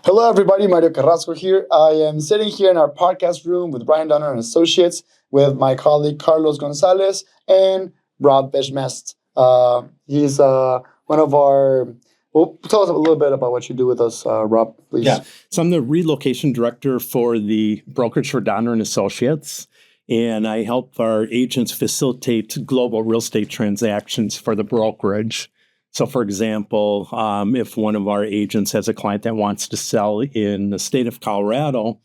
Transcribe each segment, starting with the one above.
Hello, everybody. Mario Carrasco here. I am sitting here in our podcast room with Brian Donner and Associates with my colleague Carlos Gonzalez and Rob Bejmest. He's one of our. Well, tell us a little bit about what you do with us, Rob, please. Yeah. So I'm the relocation director for the brokerage for Donner and Associates, and I help our agents facilitate global real estate transactions for the brokerage. So, for example, if one of our agents has a client that wants to sell in the state of Colorado,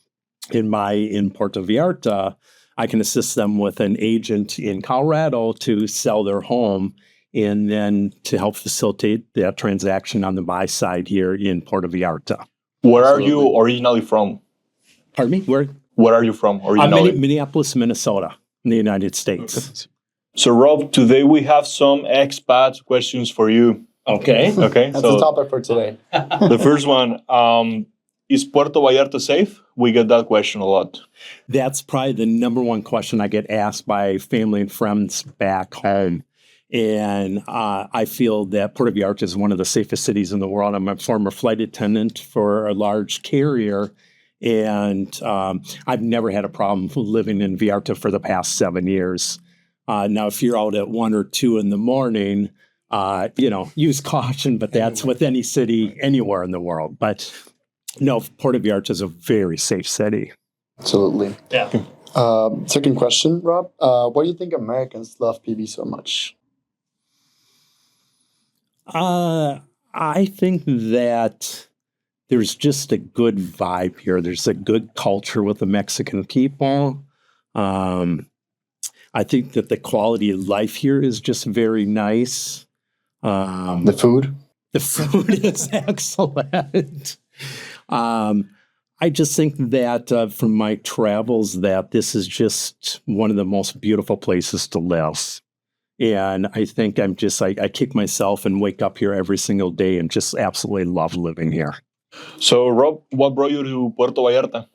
in Puerto Vallarta, I can assist them with an agent in Colorado to sell their home and then to help facilitate that transaction on the buy side here in Puerto Vallarta. Where are you originally from? Pardon me? Where are you from originally? Minneapolis, Minnesota, in the United States. Okay. So, Rob, today we have some expat questions for you. Okay. That's the topic for today. The first one, is Puerto Vallarta safe? We get that question a lot. That's probably the number one question I get asked by family and friends back home. And I feel that Puerto Vallarta is one of the safest cities in the world. I'm a former flight attendant for a large carrier, and I've never had a problem living in Vallarta for the past 7 years. Now, if you're out at 1 or 2 in the morning, use caution, but that's with any city anywhere in the world. But no, Puerto Vallarta is a very safe city. Absolutely. Yeah. Second question, Rob. Why do you think Americans love PV so much? I think that there's just a good vibe here. There's a good culture with the Mexican people. I think that the quality of life here is just very nice. The food? The food is excellent. I just think that from my travels that this is just one of the most beautiful places to live. And I think I kick myself and wake up here every single day and just absolutely love living here. So, Rob, what brought you to Puerto Vallarta?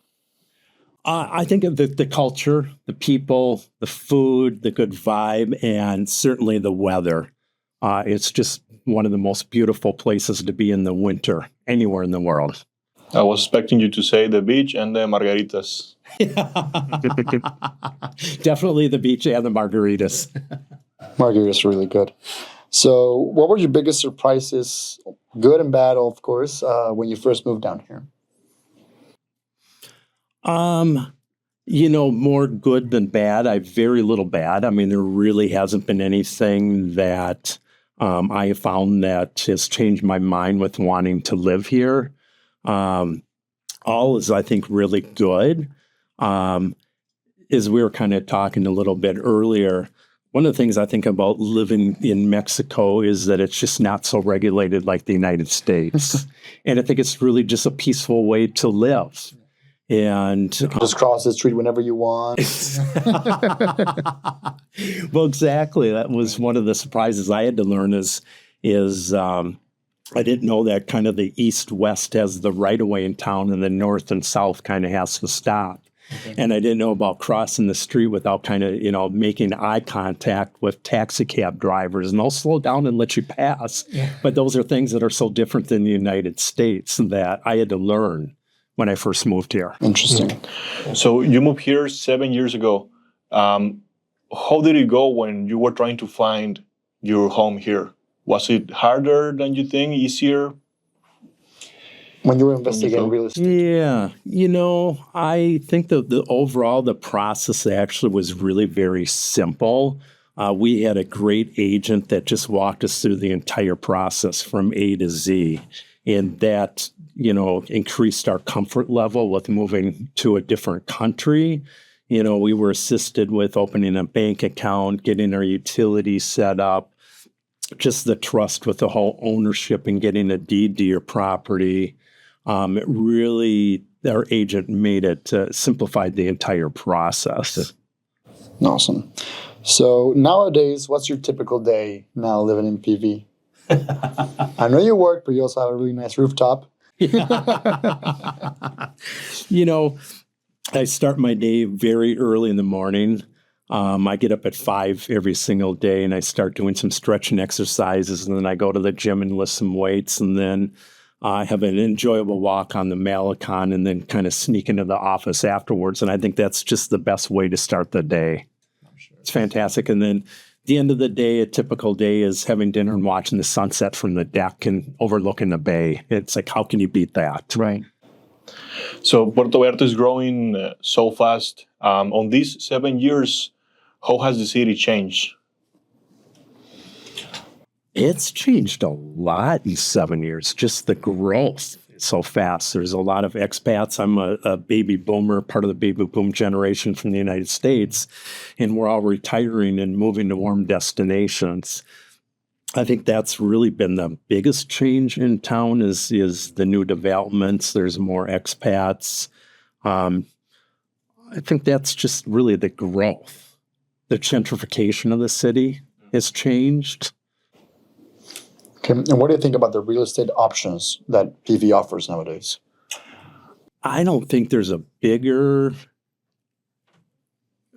I think of the culture, the people, the food, the good vibe, and certainly the weather. It's just one of the most beautiful places to be in the winter, anywhere in the world. I was expecting you to say the beach and the margaritas. Definitely the beach and the margaritas. Margaritas are really good. So what were your biggest surprises, good and bad, of course, when you first moved down here? More good than bad. I have very little bad. I mean, there really hasn't been anything that I have found that has changed my mind with wanting to live here. All is, I think, really good. As we were kind of talking a little bit earlier, one of the things I think about living in Mexico is that it's just not so regulated like the United States. And I think it's really just a peaceful way to live. And you can just cross the street whenever you want. Well, exactly. That was one of the surprises I had to learn is I didn't know that kind of the east-west has the right-of-way in town and the north and south kind of has to stop. Okay. And I didn't know about crossing the street without kind of, making eye contact with taxi cab drivers. And they'll slow down and let you pass. Yeah. But those are things that are so different than the United States that I had to learn when I first moved here. Interesting. So you moved here 7 years ago. How did it go when you were trying to find your home here? Was it harder than you think, easier? When you were investigating real estate? Yeah. I think that the process actually was really very simple. We had a great agent that just walked us through the entire process from A to Z. And that, increased our comfort level with moving to a different country. We were assisted with opening a bank account, getting our utilities set up, just the trust with the whole ownership and getting a deed to your property. It really, our agent made it, simplified the entire process. Awesome. So nowadays, what's your typical day now living in PV? I know you work, but you also have a really nice rooftop. I start my day very early in the morning. I get up at 5 every single day and I start doing some stretching exercises, and then I go to the gym and lift some weights, and then have an enjoyable walk on the Malecon, and then kind of sneak into the office afterwards. And I think that's just the best way to start the day. Sure. It's fantastic. And then the end of the day, a typical day is having dinner and watching the sunset from the deck and overlooking the bay. It's like, how can you beat that? Right. So Puerto Vallarta is growing so fast. On these 7 years, how has the city changed? It's changed a lot in 7 years, just the growth so fast. There's a lot of expats. I'm a baby boomer, part of the baby boom generation from the United States, and we're all retiring and moving to warm destinations. I think that's really been the biggest change in town is the new developments. There's more expats. I think that's just really the growth. The gentrification of the city has changed. Okay. And what do you think about the real estate options that PV offers nowadays? I don't think there's a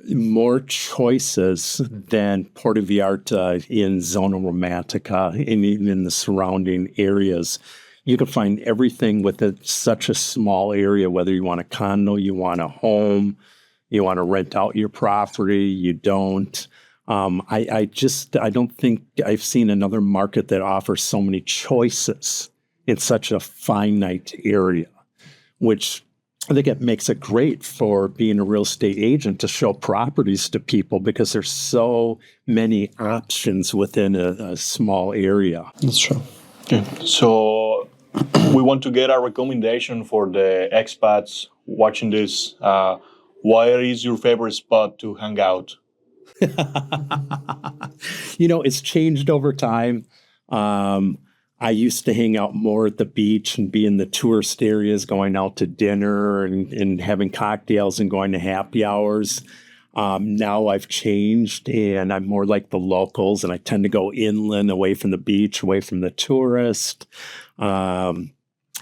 more choices than Puerto Vallarta in Zona Romantica and even in the surrounding areas. You can find everything within such a small area, whether you want a condo, you want a home, you want to rent out your property, you don't. I don't think I've seen another market that offers so many choices in such a finite area, which I think it makes it great for being a real estate agent to show properties to people because there's so many options within a small area. That's true. Okay. So we want to get a recommendation for the expats watching this. Where is your favorite spot to hang out? It's changed over time. I used to hang out more at the beach and be in the tourist areas, going out to dinner and having cocktails and going to happy hours. Now I've changed and I'm more like the locals and I tend to go inland, away from the beach, away from the tourist.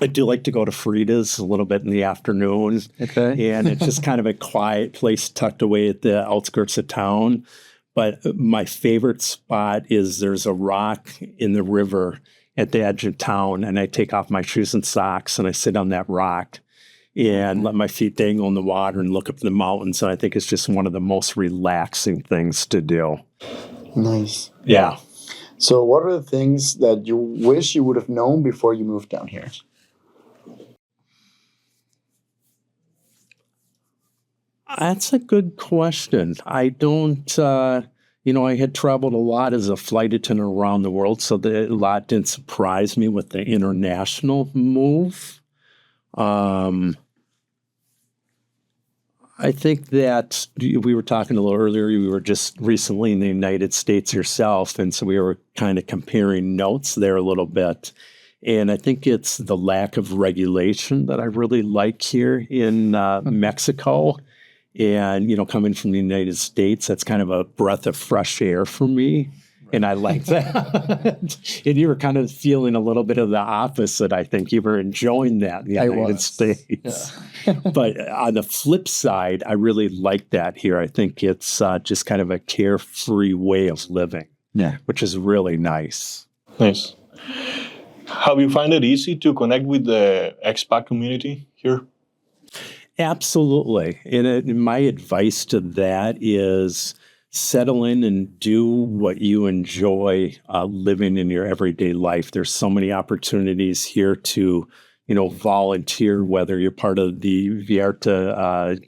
I do like to go to Frida's a little bit in the afternoon. Okay. And it's just kind of a quiet place tucked away at the outskirts of town. But my favorite spot is there's a rock in the river at the edge of town, and I take off my shoes and socks, and I sit on that rock and let my feet dangle in the water and look up the mountains. And I think it's just one of the most relaxing things to do. Nice. Yeah. So what are the things that you wish you would have known before you moved down here? That's a good question. I don't, I had traveled a lot as a flight attendant around the world, so a lot didn't surprise me with the international move. I think that we were talking a little earlier, you were just recently in the United States yourself, and so we were kind of comparing notes there a little bit. And I think it's the lack of regulation that I really like here in Mexico. And, coming from the United States, that's kind of a breath of fresh air for me. And I like that. And you were kind of feeling a little bit of the opposite, I think. You were enjoying that in the United States. Yeah. But on the flip side, I really like that here. I think it's just kind of a carefree way of living, which is really nice. Nice. Have you found it easy to connect with the expat community here? Absolutely. And my advice to that is settle in and do what you enjoy living in your everyday life. There's so many opportunities here to, volunteer, whether you're part of the Vallarta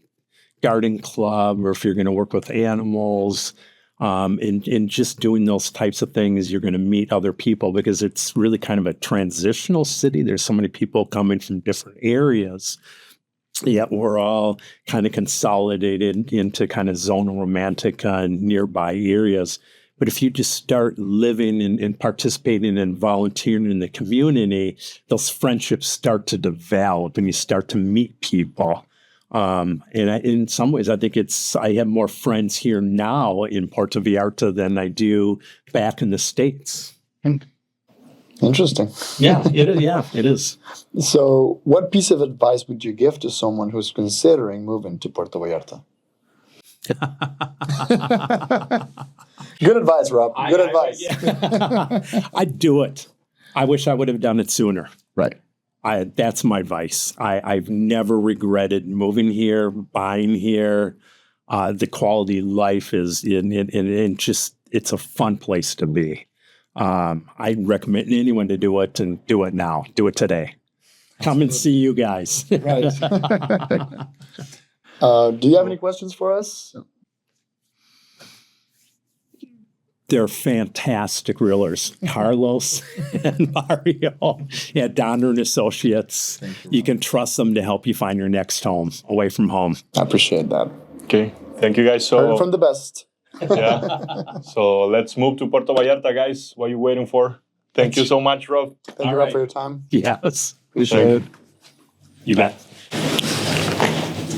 Garden Club or if you're going to work with animals. And just doing those types of things, you're going to meet other people because it's really kind of a transitional city. There's so many people coming from different areas. Yet we're all kind of consolidated into kind of Zona Romantica and nearby areas. But if you just start living and participating and volunteering in the community, those friendships start to develop and you start to meet people. In some ways, I think I have more friends here now in Puerto Vallarta than I do back in the States. Interesting. Yeah, it is. So what piece of advice would you give to someone who's considering moving to Puerto Vallarta? Good advice, Rob. Good advice. I'd do it. I wish I would have done it sooner. Right. That's my advice. I've never regretted moving here, buying here. The quality of life is it's a fun place to be. I recommend anyone to do it and do it now. Do it today. Come and see you guys. Right. Do you have any questions for us? They're fantastic realtors, Carlos and Mario at Donner and Associates. You can trust them to help you find your next home away from home. I appreciate that. Okay. Thank you, guys. Heard it So, from the best. yeah. So let's move to Puerto Vallarta, guys. What are you waiting for? Thank you so much, Rob. Thank you all for your time. Yes. Appreciate it. You bet.